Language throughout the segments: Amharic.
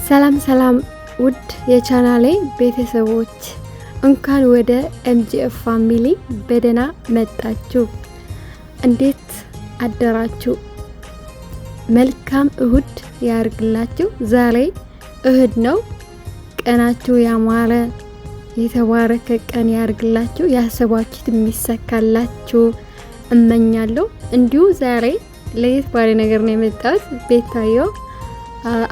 ሰላም ሰላም ውድ የቻናሌ ቤተሰቦች እንኳን ወደ ኤምጂኤፍ ፋሚሊ በደህና መጣችሁ። እንዴት አደራችሁ? መልካም እሁድ ያርግላችሁ። ዛሬ እሁድ ነው። ቀናችሁ ያማረ የተባረከ ቀን ያርግላችሁ። ያሰባችሁት የሚሳካላችሁ እመኛለሁ። እንዲሁ ዛሬ ለየት ባለ ነገር ነው የመጣሁት። ቤታዮ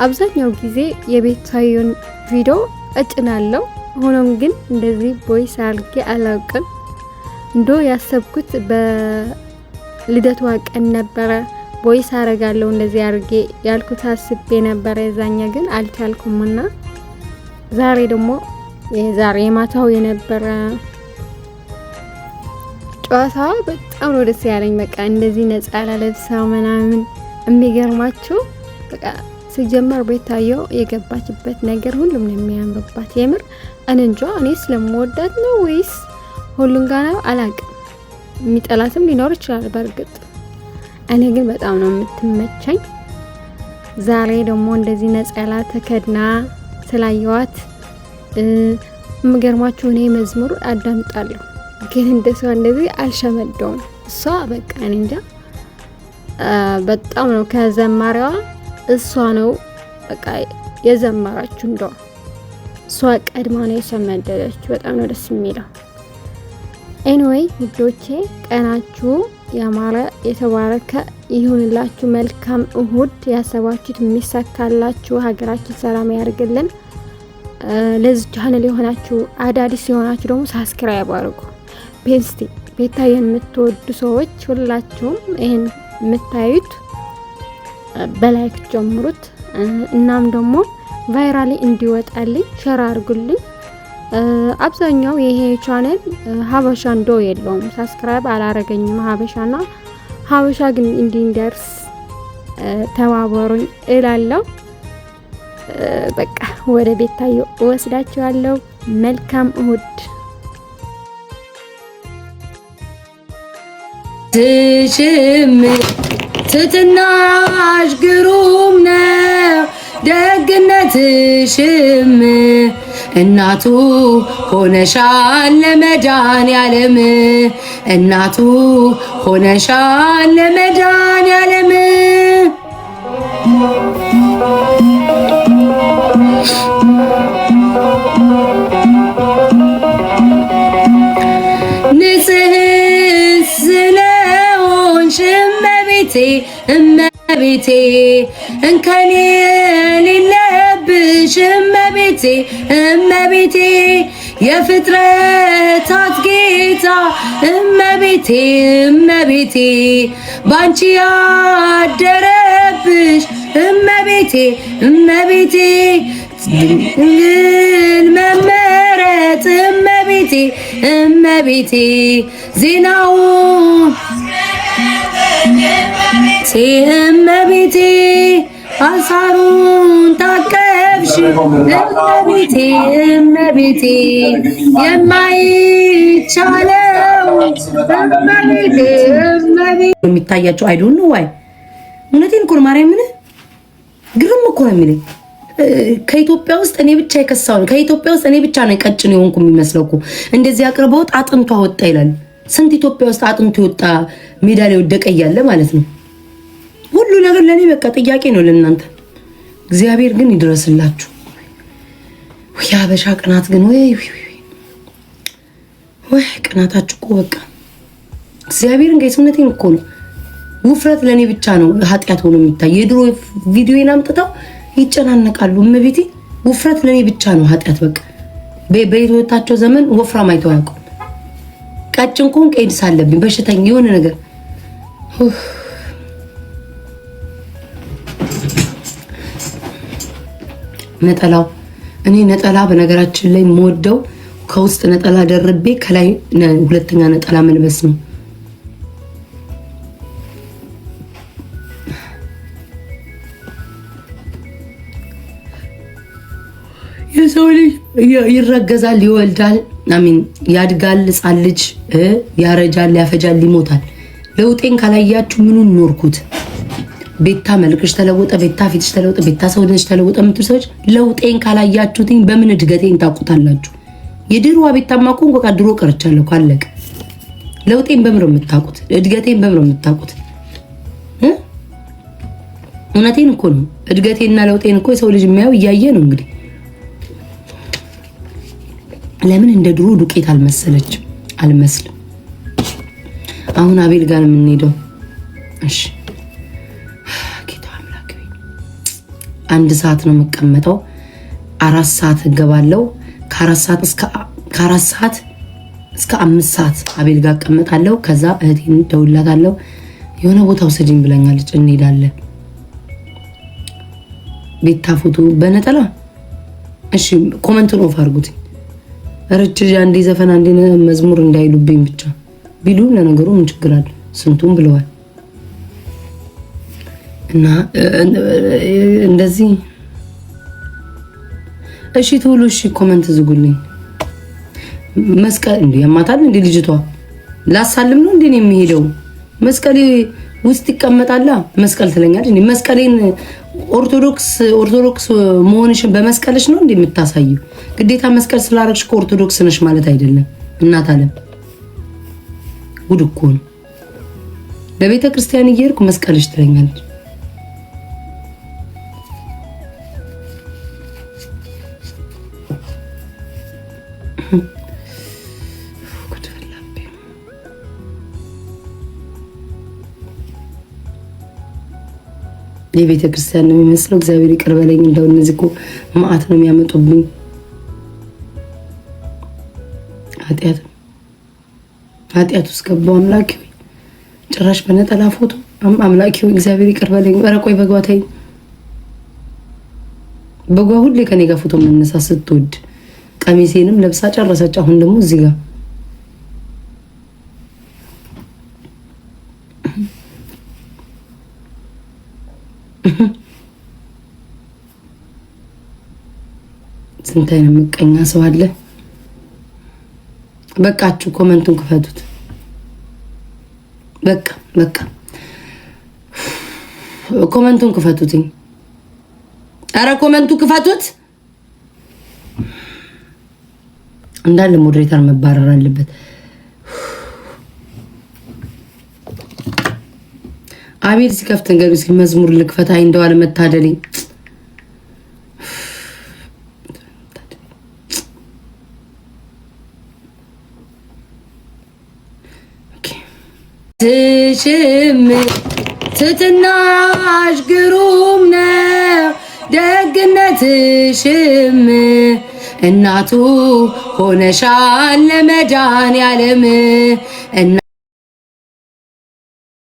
አብዛኛው ጊዜ የቤታዮን ቪዲዮ እጭናለሁ። ሆኖም ግን እንደዚህ ቦይስ አድርጌ አላውቅም። እንዶ ያሰብኩት በልደቷ ቀን ነበረ ቦይስ አረጋለሁ እንደዚህ አድርጌ ያልኩት አስቤ ነበረ። የዛኛ ግን አልቻልኩምና ዛሬ ደግሞ የዛሬ ማታው የነበረ ጨዋታ በጣም ነው ደስ ያለኝ። በቃ እንደዚህ ነፃ ለብሳ ምናምን የሚገርማችሁ በቃ ሲጀመር ቤታዮ የገባችበት ነገር ሁሉም ነው የሚያምርባት። የምር እንጃ እኔ ስለምወዳት ነው ወይስ ሁሉን ጋር ነው አላውቅም። የሚጠላትም ሊኖር ይችላል በርግጥ። እኔ ግን በጣም ነው የምትመቸኝ። ዛሬ ደግሞ እንደዚህ ነፃላ ተከድና ስላየዋት የሚገርማችሁ እኔ መዝሙር አዳምጣለሁ ግን እንደሷ እንደዚህ አልሸመደውም። እሷ በቃ እኔ እንጃ በጣም ነው ከዘማሪዋ እሷ ነው በቃ የዘመራችሁ። እንደው እሷ ቀድማ ነው የሸመደለችው። በጣም ነው ደስ የሚለው። ኤኒዌይ ውዶቼ ቀናችሁ ያማረ የተባረከ ይሁንላችሁ። መልካም እሁድ። ያሰባችሁት የሚሳካላችሁ፣ ሀገራችን ሰላም ያርግልን። ለዚህ ቻናል የሆናችሁ አዳዲስ የሆናችሁ ደግሞ ሳብስክራይብ አድርጉ። ፔስቲ ቤታየን የምትወዱ ሰዎች ሁላችሁም ይሄን የምታዩት በላይክ ጀምሩት። እናም ደግሞ ቫይራሊ እንዲወጣልኝ ሼር አድርጉልኝ። አብዛኛው ይሄ ቻናል ሀበሻ እንዶ የለውም፣ ሳብስክራይብ አላረገኝም ሀበሻና ሀበሻ ግን እንዲደርስ ተባበሩኝ እላለሁ። በቃ ወደ ቤታዮ ወስዳችኋለሁ። መልካም እሁድ። ትትናሽ ግሩም ነው ደግነትሽም እናቱ ሆነሻል ለመድኃኔዓለም እናቱ ሆነሻል ለመድኃኔዓለም ንጽሕት ስለሆንሽ እመቤቴ እንከን የሌለብሽ እመቤቴ የፍጥረታት ጌታ እመቤቴ ባንቺ ያደረብሽ እመቤቴ መመረጥ እመቤቴ ዜናው እመቤቴ አሳሩን ታቀፍሽ እመቤቴ የማይቻለው እመቤቴ የሚታያቸው አይዶን ነው ወይ እውነቴን እኮ ማርያም ምን ግርም እኮ ነው የሚለኝ። ከኢትዮጵያ ውስጥ እኔ ብቻ የከሳው ነው። ከኢትዮጵያ ውስጥ እኔ ብቻ ነው ቀጭን የሆንኩ የሚመስለው እኮ እንደዚህ አቅርበውት አጥንቷ ወጣ ይላል። ስንት ኢትዮጵያ ውስጥ አጥንቱ ወጣ ሜዳ ላይ ወደቀ እያለ ማለት ነው። ሁሉ ነገር ለኔ በቃ ጥያቄ ነው ለእናንተ። እግዚአብሔር ግን ይድረስላችሁ። ያበሻ ቅናት ግን ወይ ቅናታችሁ እኮ በቃ እግዚአብሔርን ከሰውነቴን እኮ ነው። ውፍረት ለኔ ብቻ ነው ኃጢያት ሆኖ የሚታይ። የድሮ ቪዲዮዬን አምጥተው ይጨናነቃሉ። እመቤቴ ውፍረት ለኔ ብቻ ነው ኃጢያት። በቃ በህይወታቸው ዘመን ወፍራም አይተው አያውቁም። ቀጭን ኮንክ ኤድስ አለብኝ በሽተኛ የሆነ ነገር ነጠላው እኔ ነጠላ በነገራችን ላይ ሞደው ከውስጥ ነጠላ ደርቤ ከላይ ሁለተኛ ነጠላ መልበስ ነው። የሰው ልጅ ይረገዛል፣ ይወልዳል፣ አሚን ያድጋል፣ ሕፃን ልጅ ያረጃል፣ ያፈጃል፣ ይሞታል። ለውጤን ካላያችሁ ምኑን ኖርኩት? ቤታ መልክሽ ተለወጠ፣ ቤታ ፊትሽ ተለወጠ፣ ቤታ ሰውነትሽ ተለወጠ የምትሉ ሰዎች ለውጤን ካላያችሁትኝ በምን እድገቴን ታውቁታላችሁ? የድሮዋ ቤታማ እኮ በቃ ድሮ ቀርቻለሁ ካለቀ። ለውጤን በምን ነው የምታውቁት? እድገቴን በምን ነው የምታውቁት? እውነቴን እኮ ነው። እድገቴና ለውጤን እኮ የሰው ልጅ የሚያየው እያየ ነው። እንግዲህ ለምን እንደ ድሮ ዱቄት አልመሰለችም? አልመስልም። አሁን አቤል ጋር የምንሄደው እሺ፣ ጌታ አምላክ 1 ሰዓት ነው የምቀመጠው። 4 ሰዓት እገባለሁ። ከ4 ሰዓት እስከ 5 ሰዓት አቤል ጋር እቀመጣለሁ። ከዛ እህቴን ደውላታለሁ። የሆነ ቦታ ውሰጂኝ ብለኛለች፣ እንሄዳለን። ቤታ ፎቶ በነጠላ እሺ፣ ኮመንቱን ኦፍ አድርጉት። ረጭ አንዴ ዘፈን አንዴ መዝሙር እንዳይሉብኝ ብቻ ቢሉ ለነገሩ ምን ችግር አለ? ስንቱም ብለዋል። እና እንደዚህ እሺ ትውሉ። እሺ ኮመንት ዝጉልኝ። መስቀል እንዴ ያማታል እንዴ ልጅቷ? ላሳልም ነው እንዴ ነው የሚሄደው? መስቀሌ ውስጥ ይቀመጣላ። መስቀል ትለኛለች እንዴ? መስቀሌን ኦርቶዶክስ መሆንሽን በመስቀልሽ ነው እንዴ የምታሳየው? ግዴታ መስቀል ስላረግሽ ከኦርቶዶክስ ነሽ ማለት አይደለም። እናት አለም ጉድ እኮ ነው። ለቤተ ክርስቲያን እየሄድኩ መስቀልሽ ትለኛለች። የቤተ ክርስቲያን ነው የሚመስለው። እግዚአብሔር ይቅር በለኝ። እንደው እነዚህ እኮ መዓት ነው የሚያመጡብኝ። ኃጢአት ውስጥ ገባሁ። አምላኬ ሆይ ጭራሽ በነጠላ ፎቶ። አምላኬ ሆይ እግዚአብሔር ይቅር በለኝ። ኧረ ቆይ በጓ ተይኝ። በጓ ሁሌ ከኔ ጋር ፎቶ መነሳት ስትወድ ቀሚሴንም ለብሳ ጨረሰች። አሁን ደግሞ እዚህ ጋር ስንት አይነት ምቀኛ ሰው አለ። በቃችሁ፣ ኮመንቱን ክፈቱት። በቃ ኮመንቱን ክፈቱትኝ። አረ ኮመንቱ ክፈቱት። እንዳለ ሞዴሬተር መባረር አለበት። አቤል ሲከፍት ነገር እስኪ መዝሙር ልክፈታ እንደዋለ መታደለኝ። ትሽም ትትናሽ ግሩም ነው ደግነትሽም እናቱ ሆነሻል ለመድኃኔዓለም።